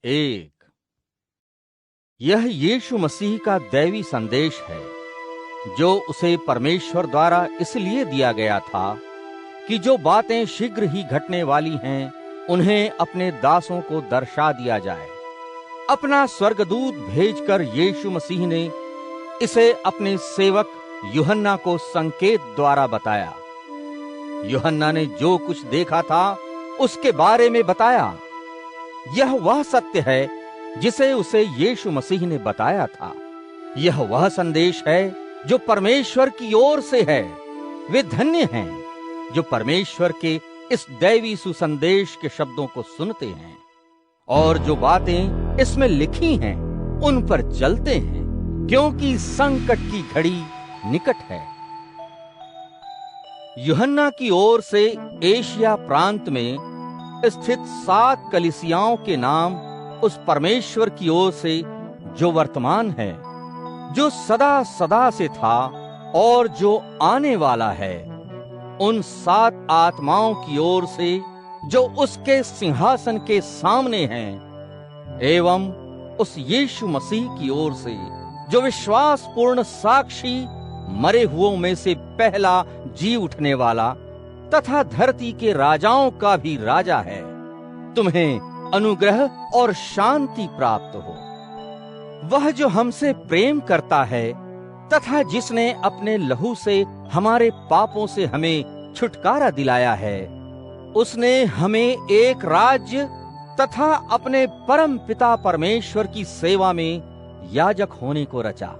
एक। यह यीशु मसीह का दैवी संदेश है जो उसे परमेश्वर द्वारा इसलिए दिया गया था कि जो बातें शीघ्र ही घटने वाली हैं उन्हें अपने दासों को दर्शा दिया जाए। अपना स्वर्गदूत भेजकर यीशु मसीह ने इसे अपने सेवक यूहन्ना को संकेत द्वारा बताया। यूहन्ना ने जो कुछ देखा था उसके बारे में बताया। यह वह सत्य है जिसे उसे यीशु मसीह ने बताया था। यह वह संदेश है जो परमेश्वर की ओर से है। वे धन्य हैं जो परमेश्वर के इस दैवी सुसंदेश के शब्दों को सुनते हैं और जो बातें इसमें लिखी हैं उन पर चलते हैं, क्योंकि संकट की घड़ी निकट है। यूहन्ना की ओर से एशिया प्रांत में स्थित 7 कलीसियाओं के नाम उस परमेश्वर की ओर से जो वर्तमान है, जो सदा सदा से था और जो आने वाला है, उन 7 आत्माओं की ओर से जो उसके सिंहासन के सामने हैं, एवं उस यीशु मसीह की ओर से जो विश्वासपूर्ण साक्षी, मरे हुओं में से पहला जी उठने वाला तथा धरती के राजाओं का भी राजा है, तुम्हें अनुग्रह और शांति प्राप्त हो। वह जो हमसे प्रेम करता है तथा जिसने अपने लहू से हमारे पापों से हमें छुटकारा दिलाया है, उसने हमें एक राज्य तथा अपने परम पिता परमेश्वर की सेवा में याजक होने को रचा।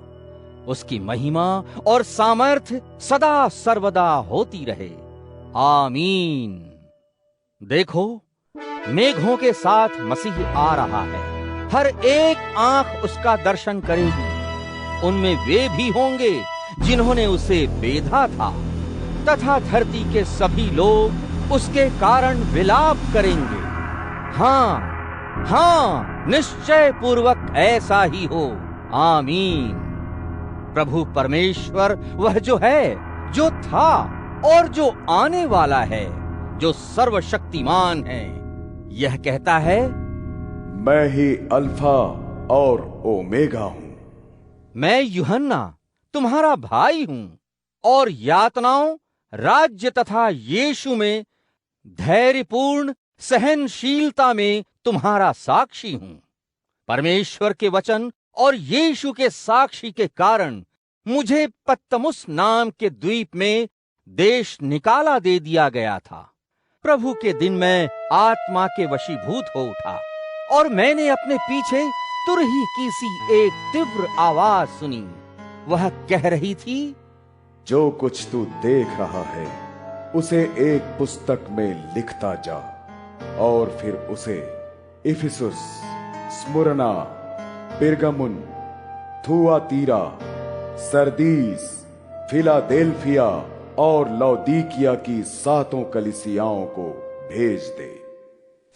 उसकी महिमा और सामर्थ्य सदा सर्वदा होती रहे। आमीन। देखो, मेघों के साथ मसीह आ रहा है। हर एक आंख उसका दर्शन करेगी। उनमें वे भी होंगे जिन्होंने उसे बेधा था, तथा धरती के सभी लोग उसके कारण विलाप करेंगे। हाँ हाँ, निश्चय पूर्वक ऐसा ही हो। आमीन। प्रभु परमेश्वर वह जो है, जो था और जो आने वाला है, जो सर्वशक्तिमान है, यह कहता है, मैं ही अल्फा और ओमेगा हूं। मैं यूहन्ना तुम्हारा भाई हूं और यातनाओं, राज्य तथा यीशु में धैर्यपूर्ण सहनशीलता में तुम्हारा साक्षी हूं। परमेश्वर के वचन और यीशु के साक्षी के कारण मुझे पत्तमुस नाम के द्वीप में देश निकाला दे दिया गया था। प्रभु के दिन मैं आत्मा के वशीभूत हो उठा और मैंने अपने पीछे तुरही की सी एक तीव्र आवाज सुनी। वह कह रही थी, जो कुछ तू देख रहा है उसे एक पुस्तक में लिखता जा और फिर उसे Ephesus, Smyrna, Pergamum, Thyatira, Sardis, Philadelphia और लौदीकिया की 7 कलीसियाओं को भेज दे।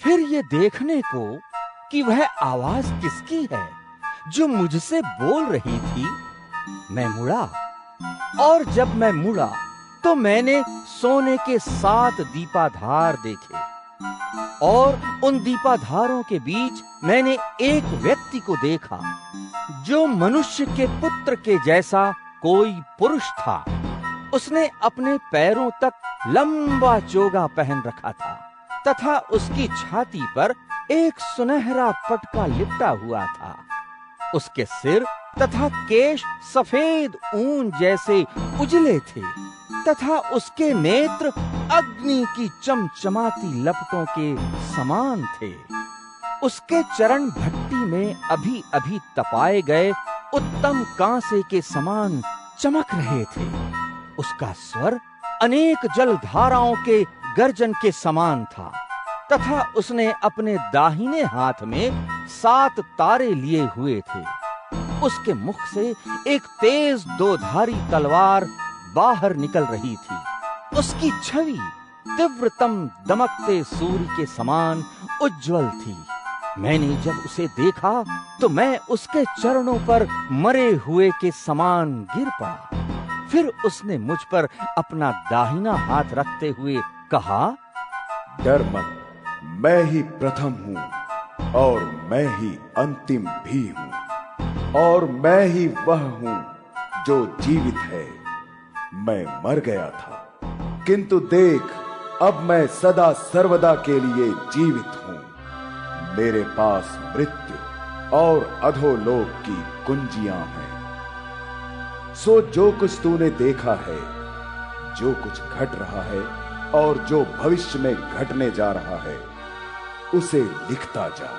फिर ये देखने को कि वह आवाज किसकी है जो मुझसे बोल रही थी, मैं मुड़ा और जब मैं मुड़ा तो मैंने सोने के 7 दीपाधार देखे और उन दीपाधारों के बीच मैंने एक व्यक्ति को देखा जो मनुष्य के पुत्र के जैसा कोई पुरुष था। उसने अपने पैरों तक लंबा चोगा पहन रखा था तथा उसकी छाती पर एक सुनहरा पटका लिपटा हुआ था। उसके सिर तथा केश सफेद ऊन जैसे उजले थे तथा उसके नेत्र अग्नि की चमचमाती लपटों के समान थे। उसके चरण भट्टी में अभी अभी तपाए गए उत्तम कांसे के समान चमक रहे थे। उसका स्वर अनेक जलधाराओं के गर्जन के समान था तथा उसने अपने दाहिने हाथ में 7 तारे लिए हुए थे। उसके मुख से एक तेज 2-धारी तलवार बाहर निकल रही थी। उसकी छवि तीव्रतम दमकते सूर्य के समान उज्जवल थी। मैंने जब उसे देखा तो मैं उसके चरणों पर मरे हुए के समान गिर पड़ा। फिर उसने मुझ पर अपना दाहिना हाथ रखते हुए कहा, डर मत, मैं ही प्रथम हूं और मैं ही अंतिम भी हूं, और मैं ही वह हूं जो जीवित है। मैं मर गया था, किंतु देख, अब मैं सदा सर्वदा के लिए जीवित हूं। मेरे पास मृत्यु और अधोलोक की कुंजियां हैं। सो जो कुछ तूने देखा है, जो कुछ घट रहा है और जो भविष्य में घटने जा रहा है, उसे लिखता जा।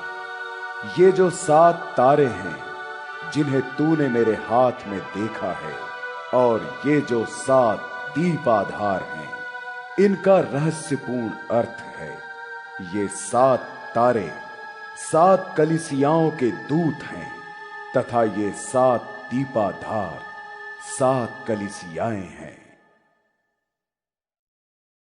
ये जो 7 तारे हैं जिन्हें तूने मेरे हाथ में देखा है, और ये जो 7 दीपाधार हैं, इनका रहस्यपूर्ण अर्थ है। ये 7 तारे 7 कलीसियाओं के दूत हैं, तथा ये 7 दीपाधार 7 कलीसियाएं हैं।